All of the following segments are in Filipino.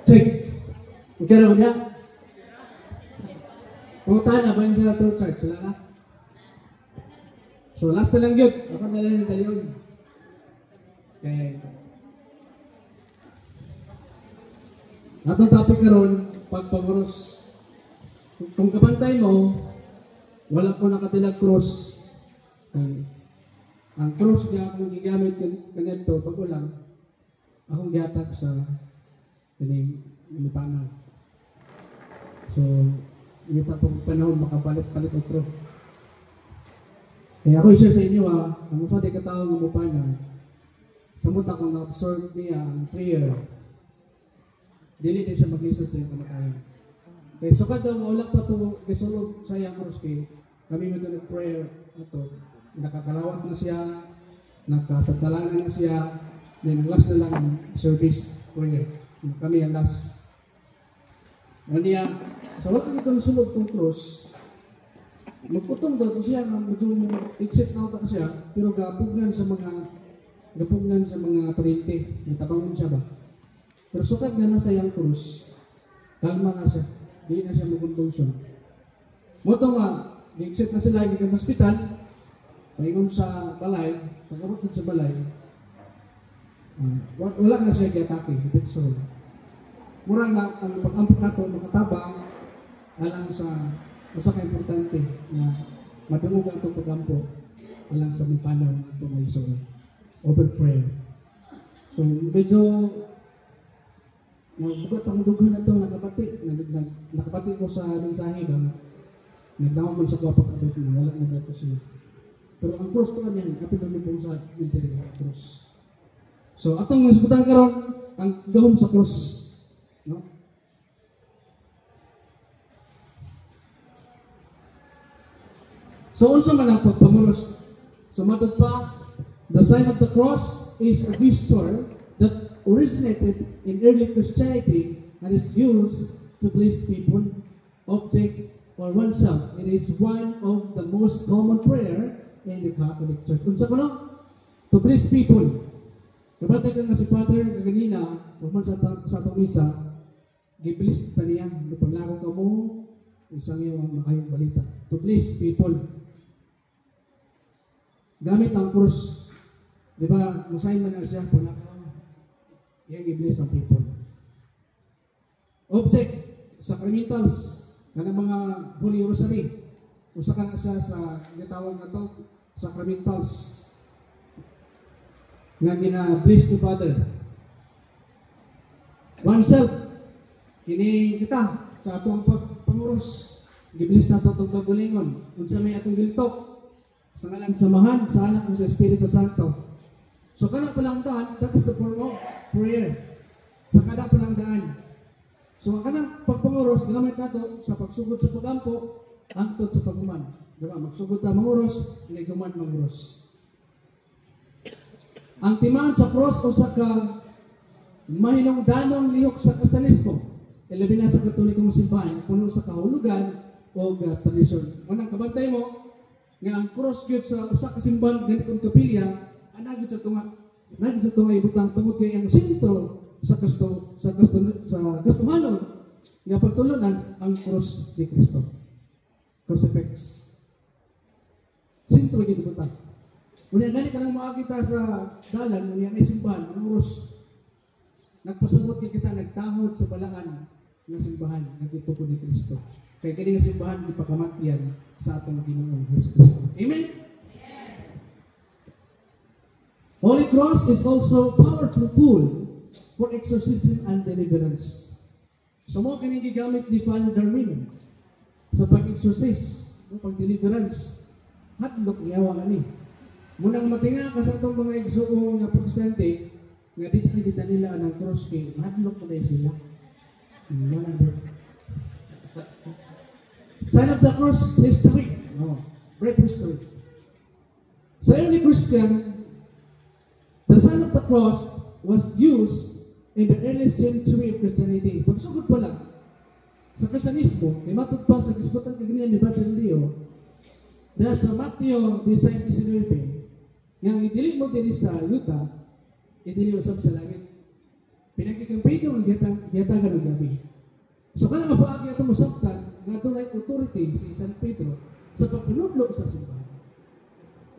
Check. Ikaw niya. Pumunta na ba yun sa true church? Wala na. So last na lang yun. Ako na lang yung taliyon. Okay. Atong topic karon pagpanguros. Kung kapantay mo, wala ko nakatilag cross. Okay. Ang cross niya akong gigamit kanito pag ulang, akong gihatag sa kining panahon. So, ito pong panahon makapalit-palit otro. Kaya ako i-share sa inyo ang usa di katao ng mupana. Samot akong na-absorb niya ang prayer. Dili din sa maglisod sa iyong kamatayan. Kaya so kada wala pa ito gisulog sa iyang cross kami mo ito nag-prayer ito. Nakakalawat na siya, nakasagdalanan na siya, then last na lang ang service prayer. Kami ang last. Niya, sa wala itong sulog itong cross, magputong daw siya, medyo exit na ito siya, pero gapugnan sa mga parinte, natabangon siya ba? Pero sukat na nasa iyang cross, kalma na siya, hindi na siya mag-convulsion. Moto nga, exit na sila, ikikan sa hospital, pahingon sa balay, pagkabot sa balay, wala na siya i-atake, so, murang na, ang pag-ampok na ito, makatabang, alang sa, usa ka importante, na madungog ang itong pag-ampok, alang sa may panaw na ito may so, over prayer. So, medyo, bugat ang dugo na ito, nakapati ko sa mensahe ba, nagdawang man sa kapag-abot mo, wala na dito siya. Pero ang cross ko kanyan, kapit na po sa military cross. So, atong nasbutan karon ang gahom sa cross. No? So, unsa man ang pagpamuros? So, matod pa, the sign of the cross is a gesture that originated in early Christianity and is used to bless people, object, or oneself. It is one of the most common prayer in the Catholic Church. Unsa ko no? To bless people. Kapag nga si Father kaganina, kung sa atong misa, gibless pa niya, paglaro ka mo, isang yung makayong balita. To bless people. Gamit ang cross. Di ba, musayin man na siya, paglaro, yan i-bless ang people. Object, sacramentals, kanang mga Holy Rosary. Usa ka na siya sa ginatawag na ito, sacramentals. Nga gina-bless to Father. Oneself, kini kita sa atong pagpanguros. Gibless na ito itong pagulingon. Kung sa may atong giltok, sa ngalang samahan, sa anak mo sa Espiritu Santo. So kana palang daan, that is the form of prayer. Sa kada palang daan. So ang kanang pagpanguros, gamit nato sa pagsugod sa pagampo, angtod sa paghuman. Diba? Magsugod na manguros, niguman manguros. Ang timaan sa cross o sa mahinungdanong lihok sa kristanismo, ilabi na sa katolikong simbahan, puno sa kahulugan o tradisyon. Unang kabantay mo, nga ang cross gyud sa usa ka simbahan ganitong kapilya, anagid sa tunga ibutang tungod kay ang sentro sa Kristohanon nga pagtulunan ang cross ni Kristo. Crucifix. Sentro gyud ibutang. Unya gani kanang maakita sa dalan unya na simbahan, manguros. Nagpasabot kita nagtahod sa balaan nga simbahan nagituko ni Kristo. Kay kini nga simbahan ipakamatyan sa atong Ginoong Hesukristo. Amen. Holy Cross is also powerful tool for exorcism and deliverance. So mo kini gigamit ni Father Darwin sa pag-exorcise, pag-deliverance. Hadlok yawa ani. Munang matinga ka sa itong mga igsuong nga protestante, nga dito ay dita nila ang cross kay hadlok pa sila. Sign of the cross history. No, brief history. Sa early Christian, the sign of the cross was used in the earliest century of Christianity. Pagsugod pa lang sa Kristiyanismo, may matod pa sa kisbutan kaginian ni Padre Leo, dahil sa Mateo 19:19, yang idili mo diri sa yuta, idili usab sa langit. Pinagkikang Pedro ang giyatagan ng gabi. So kaya nga paagi ito masaktan nga tunay authority si San Pedro sa pagpanudlo sa simbahan.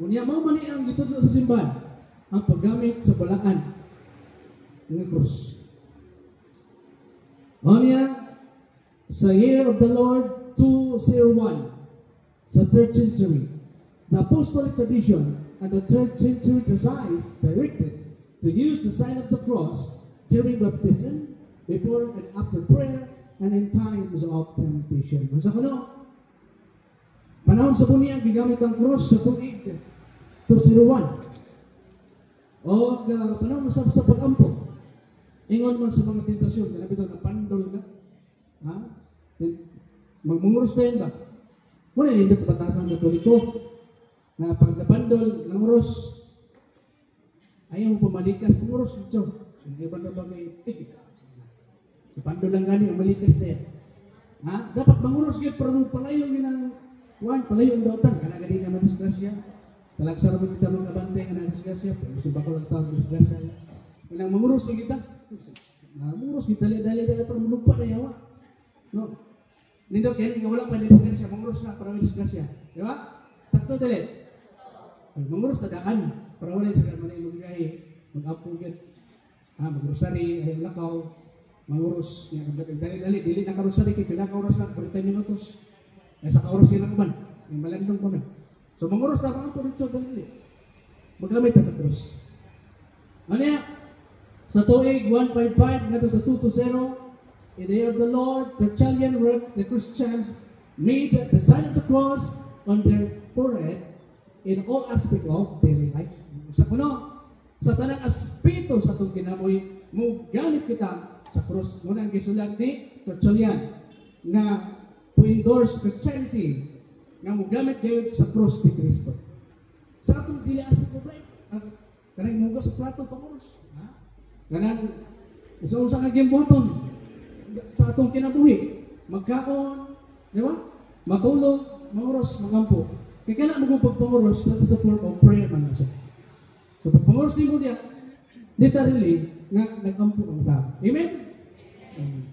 Unya mao man ang gitudlo sa simbahan ang paggamit sa balaan ng krus. Unya sa year of the Lord 201 sa 3rd century, the apostolic tradition and the 3rd century tradition directed to use the sign of the cross during baptism, before and after prayer, and in times of temptation. Sa kuno, panahon sa bunya, gigamit ang cross sa tuig 201. O panahon sa pag-ampo, ingon man sa mga tentasyon, kaya bitaw na pandol ka, ha? Magmunguros na yun ba? Muna yung dito batasan ng Katoliko, na pag napandol ng oros, ayaw mo pumalikas, pumuros ito. Iban na ba may ipando lang gani ang malikas na yan. Ha? Dapat manguros kayo para palayo yun ang palayo ang dautan. Kana gani na madisgrasya. Talagsara mo kita mga kabante nga na disgrasya. Pero si bako lang tao disgrasya. Kaya manguros na kita. Manguros kita dali para malupa na yawa. No? Nindot kaya nga wala pa na disgrasya. Manguros na para may disgrasya. Di ba? Sakto dali. Manguros na daan para wala yung sagar manay magahi. Mag-apong yun. Mag-rosary, ay lakaw. Manguros, dali, dili na karosari kay pila ka oras lang, 40 minutos. Sa ka-oras kayo lang man, may malandong pa man. So manguros na mga po dito, dali. Maglamit na sa krus. Ano yan? Sa tuig 155, nga to sa 220, in the year of the Lord, Tertullian wrote the Christians made the sign of the cross on their forehead in all aspects of daily life. Sa kuno, sa tanang aspeto sa itong kinamoy, mo gamit kita sa cross. Muna ang gisulat ni Tertullian na to endorse Christianity nga mo gamit kayo sa cross ni Kristo. Sa atong dili aspect of life, kanang muga sa plato panguros. Kanang isa-usa nga gimbuhaton sa atong kinabuhi. Magkaon, di ba? Matulog, manguros, magampo. Kaya kailangan mo pagpanguros na sa form of prayer man siya. So pagpanguros ni mo diya, literally, nga nagampo ang tao. Amen? Amen.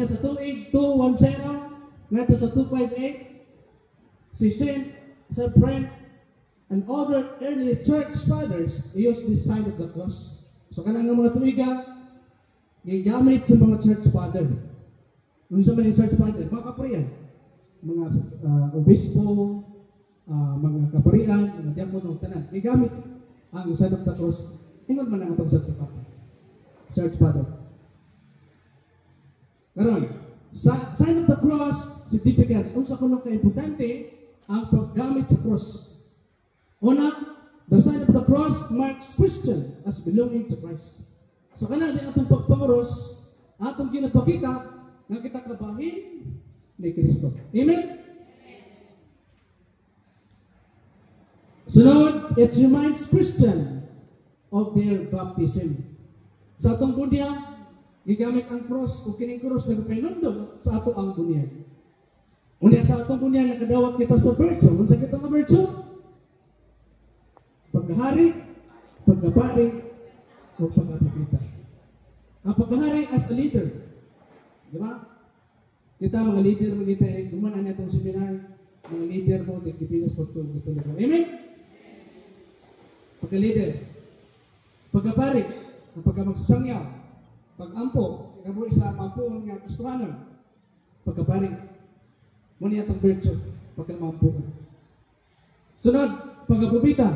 Sa tuig 210, nga sa 258, si Saint Brent and other early church fathers used this sign of the cross. So kanang mga tuiga, gigamit sa mga church father. Ano sa mga church father? Mga kaparian, mga obispo, mga kaparian, mga diakon, tanan. Gigamit ang sign of the cross. Ingon man ang itong church father. Karon, sa sign of the cross, significance. Kung sa kuno ka-importante, ang paggamit sa cross. Una, the sign of the cross marks Christian as belonging to Christ. So kana di atong pagpanguros, atong ginapakita nga kita kabahin ni Kristo. Amen? Sunod, it reminds Christian of their baptism. Sa atong bunya, gigamit ang cross o kining cross na pinundog sa ato ang bunya. Unya sa atong bunya nakadawat kita sa virtue. Unsa kita nga virtue? Paghahari, pagkapari, o pagkapakita. Ang paghahari as a leader. Di ba? Kita mga leader mo kita, duman na itong seminar, mga leader mo, nagkipinas po ito. Amen? Pagka-leader. Pagkapari, ang pagkamagsasangyaw. Pag-ampo, ikaw isa mampo nga Kristohanon. Pagkapari, muna itong virtue, pagkamampo. Sunod, pagkapubita,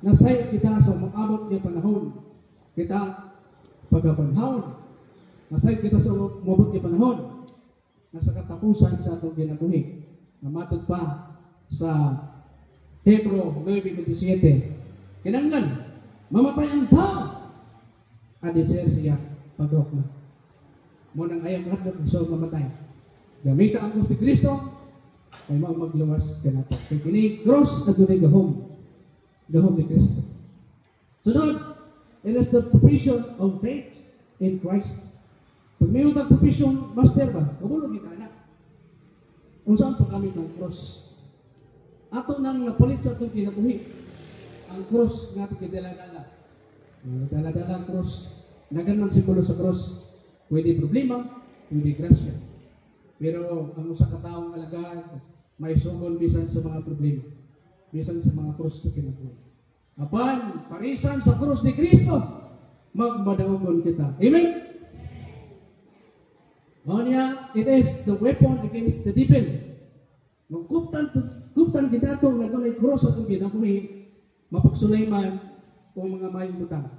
nasayot kita sa umabot niya panahon. Kita, pagkapanahon. Nasayot kita sa umabot niya panahon. Nasa katapusan sa atong ginabuhi. Namatod pa sa Hebro 9:27. Kinanglan, mamatay ang tao. Adit siya, pag-rock na. Munang ayang hadlok, so mamatay. Gamita ang cross ni Kristo, ay magluwas ka natin. Kaya kini cross at yun ay gahom ni Kristo. Sunod, it is the provision of faith in Christ. Pag may utang provision, master ba? Kabulog yung anak. Kung saan paggamit ng cross. Ato nang napalit sa itong kinabuhi. Ang cross nga ito kidala-dala. Dala-dala ang cross. Naganon simbolo sa cross. Pwede problema, pwede grasya. Pero ang usa ka taong alagad, may sugol bisan sa mga problema. Bisan sa mga cross sa kinabuhi. Apan, parisan sa cross ni Kristo, magmadaogon kita. Amen? Niya, it is the weapon against the devil. Magkuptan kita itong nagunay cross at itong ginabuhi, mapagsulayman o mga mayong butang.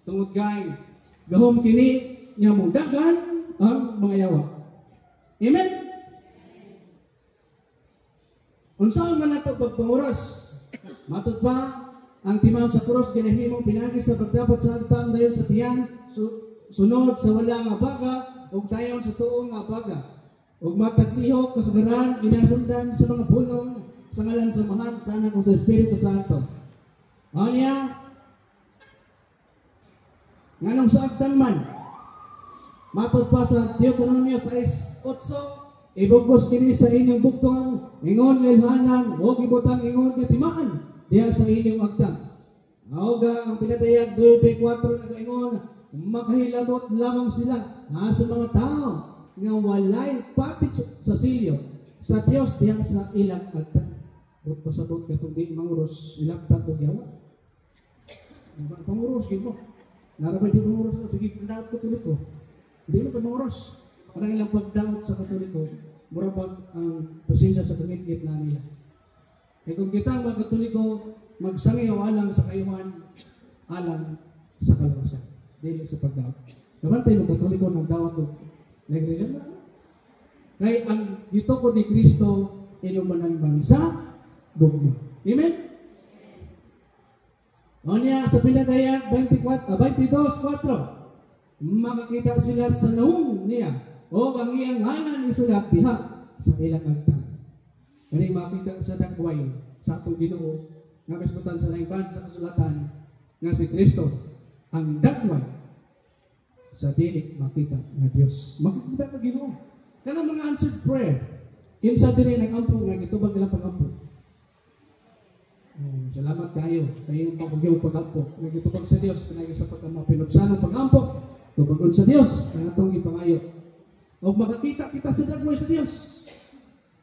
Tungod gay, gahom kini, niya mundagan ang mga yawa. Amen? Unsaon man nato pagpanguras? Matod pa, ang timaw sa cross ginahimong pinagi sa pagdapat sa agtang dayon sa tiyan, sunod sa wala nga baga, ug dayon sa tuong nga baga. Ug matagtihok kasagaran ginasundan sa mga punong sa ngalan sa Mahal sa Anak ug sa Espiritu Santo. Anya nganong sa agtang man matod pa sa Deuteronomio 6:8, ibugos kini sa inyong bugtong, ingon nga ilhanan, o gibutang ingon nga timaan, diya sa inyong agtang. Auga ang pinatayag 2:4 nagaingon, makahilabot lamang sila sa mga tao nga walay patik sa silyo sa Dios diya sa ilang agtang. Ug pasabot katong di manguros ilabtan to yawa. Panguros gid mo. Narabay di manguros sige dapat katulik ko. Hindi mo ito manguros. Parang ilang pagdaot sa Katoliko, murabag ang presensya sa kangit-ngit na nila. E kung kita ang mga Katoliko, magsangiyaw alang sa kayuhan, alang sa kalawasan. Dili sa pagdaot. Kabantay mo Katoliko ng daot o nagrilan na. Kaya ang dito ko ni Kristo, inumanan bangsa, dugmo. Amen? O niya, sa pinadayag 22:4, makakita sila sa naong niya o ang iyang ngalan isulat diha sa ilang agtang. Kani makita sa dagway sa atong Ginoo nga kasbutan sa lain sa kasulatan nga si Kristo ang dagway sa dili makita nga Dios. Makita ka Ginoo. Kanang mga answered prayer kinsa diri nagampo nga gitubag ilang pagampo. Salamat kayo sa iyong pagampo nga gitubag sa Dios kanang sa pagkamapinubsanong pagampo. Tubagon sa Dios ang atong ipangayo. O makakita kita sa dagway sa Dios.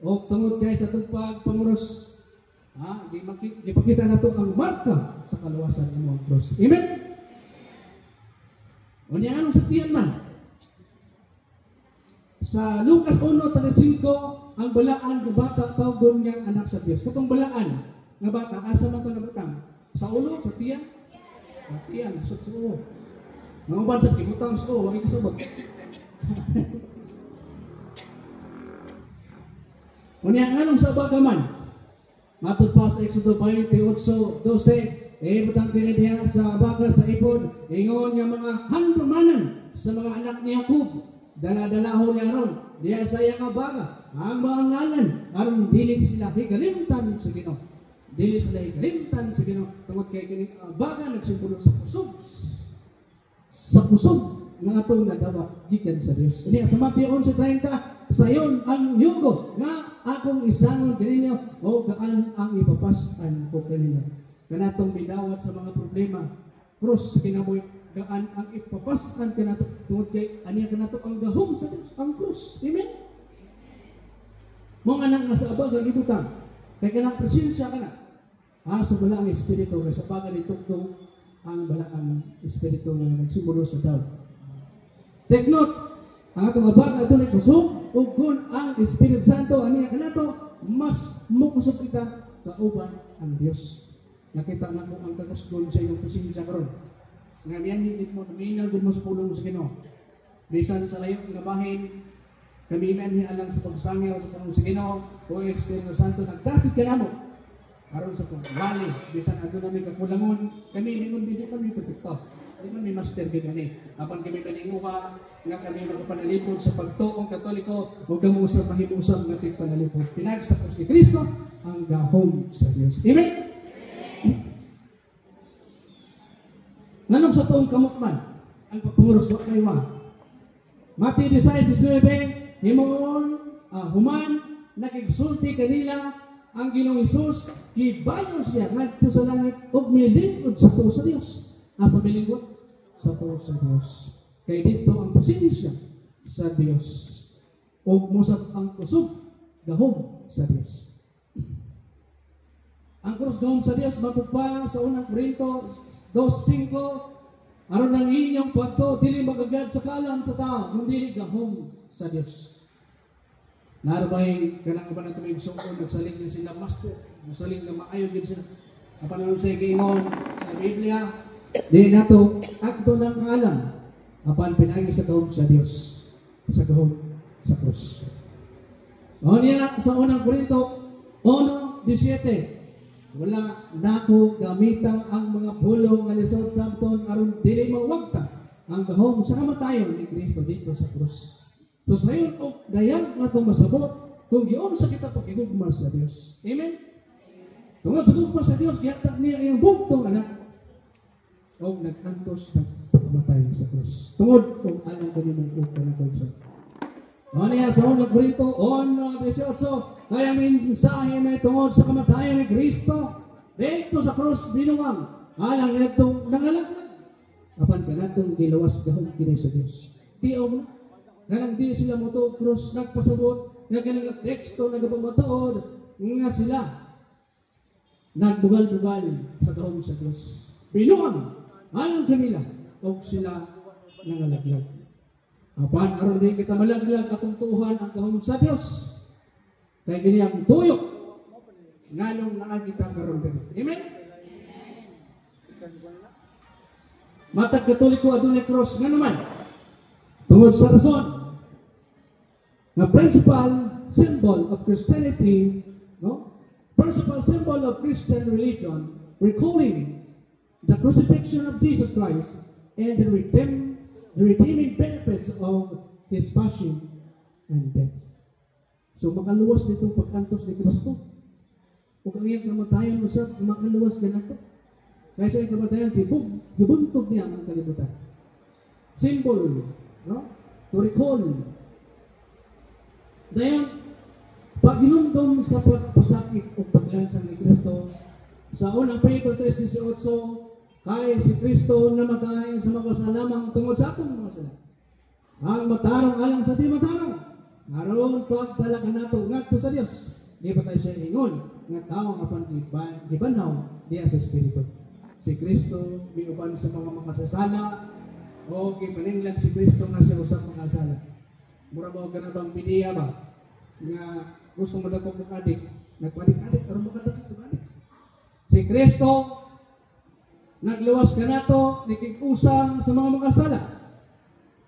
O tungod kay sa atong pagpanguros, ipakita nato ang marka sa kaluwasan ng mga cross. Amen? O niya anong saktiyan man? Sa Lucas 1:5, ang balaan ng bata tawgon niyang anak sa Dios. Katong balaan nga bata, asa man ito nabutang? Sa ulo, sa tiyan? Sa tiyan, sa ulo. Mga bansat, kibutang sa ulo, wag ikasabag. Unya anong sa bagaman? Matod pa sa Exodo 28:12, butang pinidya sa baga sa ipod, ingon nga mga handumanan sa mga anak ni Jacob, dala-dalahon ni Aaron, diya sa iyang baga, ang mga ngalan, aron dili sila higalimtan sa Ginoo. Dili sila higalimtan sa Ginoo, tungod kay kini baga nagsimbolo sa kusog. Sa kusog ng atong nadawa gikan sa Dios. Ini sa Mateo 11:30, sayon ang yugo nga akong isangon kaninyo o gaan ang ipapasan ko kaninyo. Kanatong bidawat sa mga problema, cross sa kinabuhi, gaan ang ipapasan kanato tungod kay aniya kanato ang gahom sa Dios, ang cross. Amen. Mo anak nga sa abag ang ibutang. Kay kanang presensya kana. Sa bala ang espiritu kay sa bagay nitugtong ang balaang espiritu nga nagsimulo sa daw. Take note, ang atong abag ato ni kusog ug kun ang Espiritu Santo aniya kanato mas mukusog kita kauban ang Dios. Nakita na mo ang kakusgon sa iyong presensya karon. Nga niyan hindi mo naminaw gud mo sa pulong sa Ginoo. Bisan sa layo nga bahin kami man ni alang sa pagsangyaw sa pulong sa Ginoo o Espiritu Santo nagdasig kanamo. Aron sa wali, bisan ato namin kakulangon, kami mingon hindi kami perfecto. Hindi kami master gani. Apan kami kaninguha nga kami nagpanalipod sa pagtuong Katoliko, huwag kang usap mahimusap nga tigpanalipod. Pinagsa ko si Kristo ang gahom sa Dios. Amen? Nanong sa tuong kamot man, ang pagpanguros wa kay wa. Matthew 16:9, himon human nakigsulti kanila ang Ginoong Hesus gibayon siya ngadto sa langit ug milingkod sa tuo sa Dios. Asa milingkod? sa to sa Dios. Kay dito ang pasensya sa Dios. O musap ang kusog gahom sa Dios. Ang krus gahom sa Dios matod pa sa unang Korinto 2:5 aron ang inyong pagto dili magagad sa kalam sa tao kundi gahom sa Dios. Narabay kanang uban nato may sungkon nagsalig na sila master, nagsalig na maayo gid sila. Apan sa giingon sa Biblia, di nato akto ng kalam apan pinagi sa gahom sa Dios, sa gahom sa krus. O niya sa unang Korinto 1:17 wala nako gamitan ang mga pulong nga lisod samton aron dili mawagta ang gahom sa kamatayon ni Kristo dito sa krus. So sayon og dayang atong masabot kung giun sa kita pagigugma sa Dios. Amen. Tungod sa gugma sa Dios gihatag niya iyang bugtong anak og nagkantos ng pagkamatay sa krus. Tungod kung alang ko nimong ug kanang konso. Ano niya sa unang Korinto 1:18 kaya mensahe may tungod sa kamatayon ni Kristo dito sa krus binuwang alang nitong nangalaglag apan kanatong gilawas gahom kini sa Dios. Tiaw mo kanang di sila moto krus nagpasabot nga kanang teksto nagapamataod nga sila nagbugal-bugal sa gahom sa Dios. Binuwang alang kanila og sila nangalaglag. Apan aron di kita malaglag atong tuhan ang gahom sa Dios. Kay gini ang tuyok nganong naa kita karon diri. Amen. Matag Katoliko adunay cross nga naman. Tungod sa rason na principal symbol of Christianity, no? Principal symbol of Christian religion, recalling the crucifixion of Jesus Christ and the redeeming benefits of His passion and death. So makaluwas nitong pagkantos ni Kristo. Kung ang iyang kamatayan usap, makaluwas ganito. Kaya sa iyang kamatayan, gibuntog niya ang kalibutan. Symbol, no? To recall. Dahil, pag hinumdom sa pagpasakit o paglansang ni Kristo, sa unang Pedro 3:18, kay si Kristo namatay sa mga kasalamang tungod sa atong mga sala. Ang matarong alang sa di matarong. Aron pagdalagan nato ngadto sa Dios. Di ba tayo siya ingon nga tao apan gibanhaw diya sa Espiritu. Si Kristo miuban sa mga makasasala o gipaninglag si Kristo nga siya usab makasala. Mura ba ganabang bidiya ba nga gusto mo dako kog adik, nagpadik-adik aron makadako kog adik. Si Kristo nagluwas kanato nikig-usa sa mga makasala.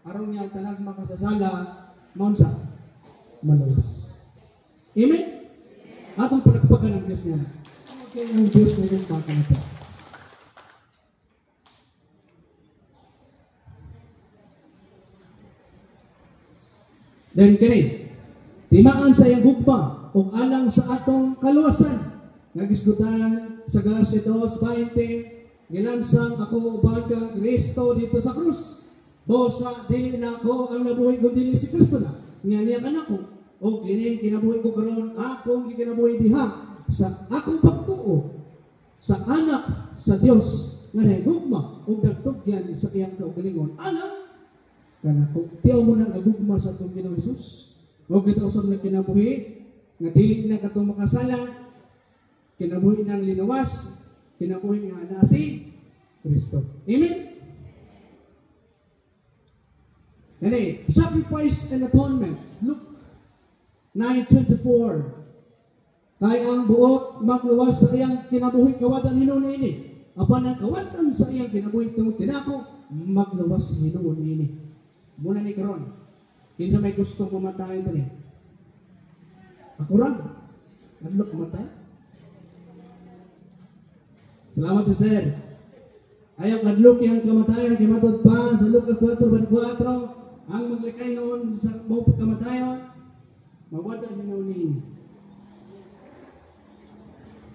Aron niya tanang makasasala maunsa maluwas. Amen? Atong palakpakan ang Diyos niya. Okay, ang Diyos na yung baka na ito. Then kini, timaan sa iyang gugma o alang sa atong kaluwasan. Nagisgutan sa Galacia 2:20, gilansang ako ubad ka Kristo dito sa krus. Bosa, dili na ako ang nabuhay ko dili si Kristo na. Nga niya ka ko. O kini kinabuhi ko karon akong gikinabuhi diha sa akong pagtuo sa anak sa Dios nga nahigugma ug nagtugyan sa iyang kaugalingon. Anak kanako tiyaw mo nang nagugma sa atong Ginoong Hesus. Ug kita usab na kinabuhi nga dili na katong makasala, kinabuhi nang linawas, kinabuhi nga ana si Kristo. Amen. Ani, sacrifice and atonement. Look 9:24. Kay ang buot magluwas sa iyang kinabuhi kawadan hinuon ini. Apan ang kawadan sa iyang kinabuhi tungod tinako magluwas hinuon ini. Muna ni karon. Kinsa may gusto mamatay diri? Ako ra. Adlok mamatay. Salamat Sir. Ayaw kadlok yang kamatayan kay matod pa sa Lucas 4:24 ang maglikay noon sa buong pagkamatayon mawada hinuon ini.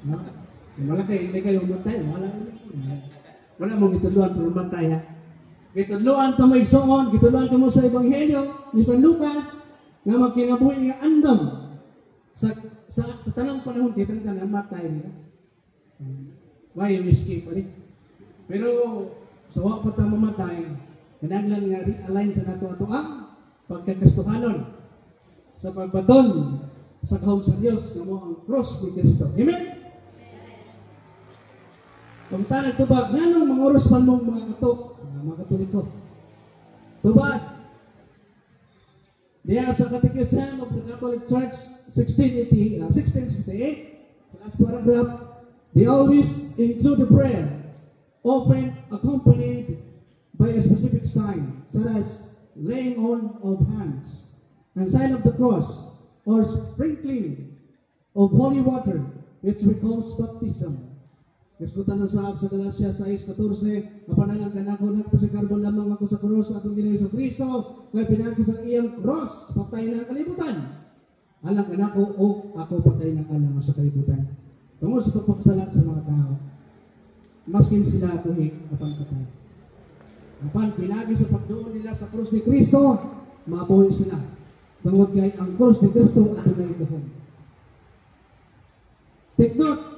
No? Wala kayo matay, wala mong gitudluan pero matay ha. Gitudluan ta mo igsoon, gitudluan ka mo sa Ebanghelyo ni San Lucas nga magkinabuhi nga andam sa tanang panahon kitang tanang matay nila. Why you escape pa rin? Pero sa wa pa ta mamatay, kinahanglan nga realign sa nato ato ang pagkakastuhanon sa pagbaton sa kahom sa Dios nga mo ang cross ni Kristo. Amen. Kung ta nagtubag, nganong mangoros man mong mga katok, mga Katoliko. Tubag. Diya sa Catechism of the Catholic Church 1668, sa last paragraph, they always include a prayer, often accompanied by a specific sign, such as laying on of hands, and sign of the cross, or sprinkling of holy water, which we call baptism. Kaskutan ng saab sa Galatia 6:14, kapanalang kanako po si karbon lamang ako sa cross atong Ginoong Hesus Kristo, kay pinagis ang iyang cross, patay ng kalibutan. Alang kanako o ako patay ng alang sa kalibutan. Tungod sa pagpapasala sa mga tao, maskin sila tuhi apan patay. Apan pinagis sa pagduon nila sa cross ni Kristo, mabuhay sila. Tungod kay ang cross ni Kristo ato na igahom. Take note,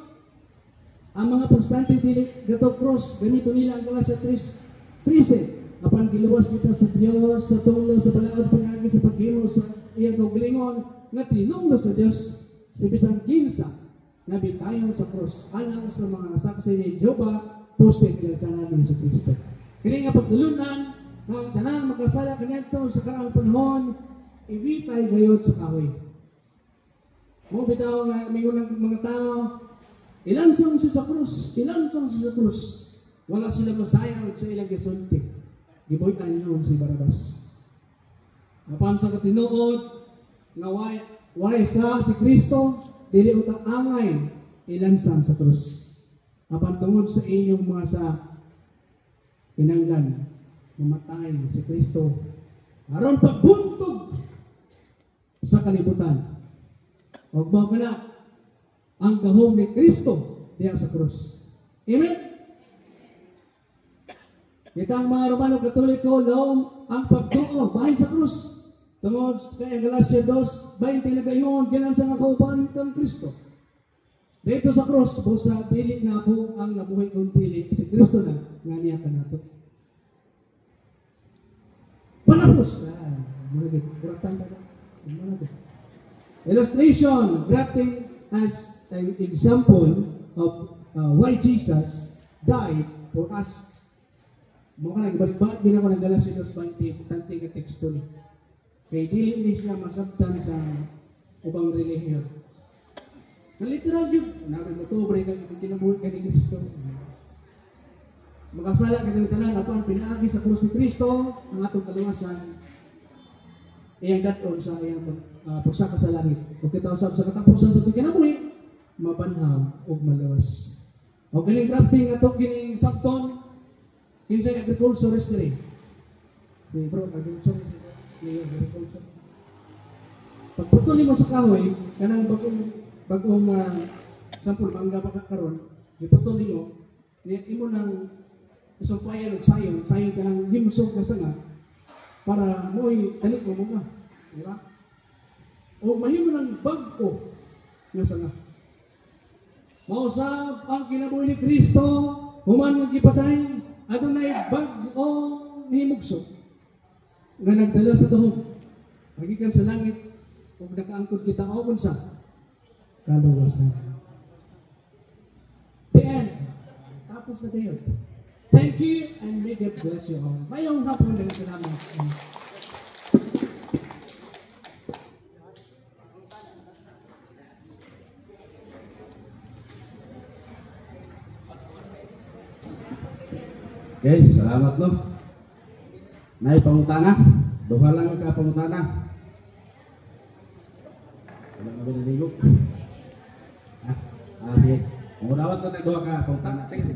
ang mga protestante dili gato cross, ganito nila ang Galatia 3:13. Apan giluwas kita sa Dios sa tulo sa balaod pinagi sa paghimo sa iyang kaugalingon nga tinunggo sa Dios si bisan kinsa nga bitayon sa cross alang sa mga saksi ni Jehova poste kay sa namin sa Kristo. Kini nga pagtulunan ang tanang makasala kaniadto sa karaang panahon ibitay gayud sa kahoy. Mo bitaw nga mingon ng mga tao ilansang siya sa krus, ilansang siya sa krus. Wala sila masayang sa ilang gisulti. Giboy-an yun si Barabas. Apan sa katinuod, nga way sa si Kristo, dili utang angay, ilansang sa krus. Apan tungod sa inyong mga sa pinanglan, mamatay si Kristo. Aron pagbuntog sa kalibutan. Huwag mo ka na, ang gahom ni Kristo diya sa krus. Amen? Kita ang mga Romano Katoliko, laom ang pagtuo, bahin sa krus. Tungod kay Galatia 2:20 nagayon, ginan sa nga kauban ng Kristo. Dito sa krus, busa dili na ako ang nabuhay kong dili, si Kristo na, nga niya ka nato. Panapos! Kuratan ka na. Illustration, grafting as an example of why Jesus died for us. Mukha nagbalik-balik din ako ng Galatia 2:20, tanti ka teksto ni. Kaya dili siya masabtan sa ubang relihiyon. Na literal yun, namin matubre kang kinabuhi ka ni Kristo. Makasala ka ng tanan, ako ang pinaagi sa krus ni Kristo, ang atong kaluwasan, iyang daton sa iyang pagsaka sa langit. Kung kita usap sa katapusan sa itong kinabuhi, mabanhaw o malawas. O galing crafting ato kining sakton kinsay agriculturist diri. Bro, agriculturist ni agriculture. Pagputuli mo sa kahoy, kanang bagong sampul mangga pa karon, giputuli mo, ni imo nang isumpayan og sayon ka nang himsog ka sanga para mo'y dalik mo mga. Di ba? O mahimo ng bag-o nga sanga. Mausap ang kinabuhi ni Kristo, human nga gipatay, adunay bag-o himugso nga nagdala sa dahom. Magikan sa langit, kung nakaangkod kita o kung sa kaluwasan. The end. Tapos na tayo. Thank you and may God bless you all. Mayong hapon lang salamat. Okay, salamat no. Nay pangutana, duha lang ka pangutana. Wala na binaligo. Sige. Muna dawat ko tag duha ka pangutana. Sige.